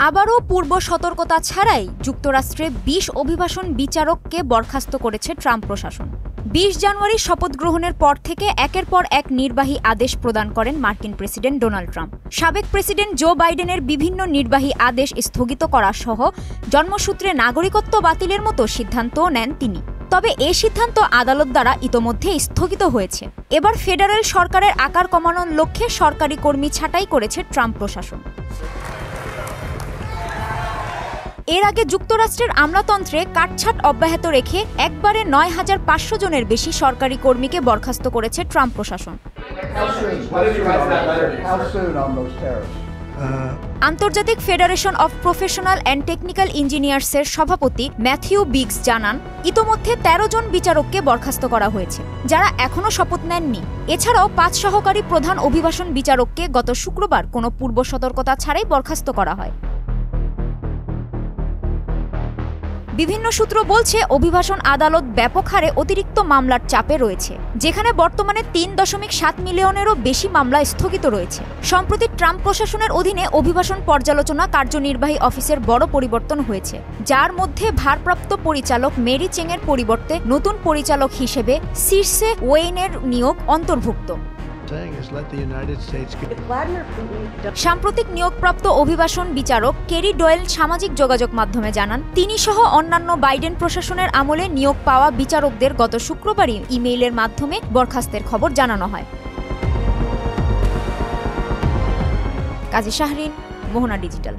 আবারও পূর্ব সতর্কতা ছাড়াই যুক্তরাষ্ট্রে ২০ অভিবাসন বিচারককে বরখাস্ত করেছে ট্রাম্প প্রশাসন। ২০ জানুয়ারি শপথ গ্রহণের পর থেকে একের পর এক নির্বাহী আদেশ প্রদান করেন মার্কিন প্রেসিডেন্ট ডোনাল্ড ট্রাম্প। সাবেক প্রেসিডেন্ট জো বাইডেনের বিভিন্ন নির্বাহী আদেশ স্থগিত করা সহ জন্মসূত্রে নাগরিকত্ব বাতিলের মতো সিদ্ধান্তও নেন তিনি। তবে এই সিদ্ধান্ত আদালত দ্বারা ইতোমধ্যে স্থগিত হয়েছে। এবার ফেডারেল সরকারের আকার কমানোর লক্ষ্যে সরকারি কর্মী ছাঁটাই করেছে ট্রাম্প প্রশাসন। এর আগে যুক্তরাষ্ট্রের আমলাতন্ত্রে কাটছাঁট অব্যাহত রেখে একবারে ৯,৫০০ জনের বেশি সরকারি কর্মীকে বরখাস্ত করেছে ট্রাম্প প্রশাসন। আন্তর্জাতিক federation of professional and technical ইঞ্জিনিয়ার্সের সভাপতি ম্যাথিউ বিগস জানান, ইতোমধ্যে ১৩ জন বিচারককে বরখাস্ত করা হয়েছে, যারা এখনও শপথ নেননি। এছাড়াও ৫ সহকারী প্রধান অভিবাসন বিচারককে গত শুক্রবার কোনো পূর্ব সতর্কতা ছাড়াই বরখাস্ত করা হয়। বিভিন্ন সূত্র বলছে, অভিবাসন আদালত ব্যাপক হারে অতিরিক্ত মামলার চাপে রয়েছে, যেখানে বর্তমানে ৩.৭ মিলিয়নেরও বেশি মামলা স্থগিত রয়েছে। সম্প্রতি ট্রাম্প প্রশাসনের অধীনে অভিবাসন পর্যালোচনা কার্যনির্বাহী অফিসের বড় পরিবর্তন হয়েছে, যার মধ্যে ভারপ্রাপ্ত পরিচালক মেরি চেংয়ের পরিবর্তে নতুন পরিচালক হিসেবে সিরসে ওয়েইনের নিয়োগ অন্তর্ভুক্ত। সাম্প্রতিক নিয়োগপ্রাপ্ত অভিবাসন বিচারক কেরি ডয়েল সামাজিক যোগাযোগ মাধ্যমে জানান, তিনি সহ অন্যান্য বাইডেন প্রশাসনের আমলে নিয়োগ পাওয়া বিচারকদের গত শুক্রবারই ইমেইলের মাধ্যমে বরখাস্তের খবর জানানো হয়। কাজী শাহরিন, মোহনা ডিজিটাল।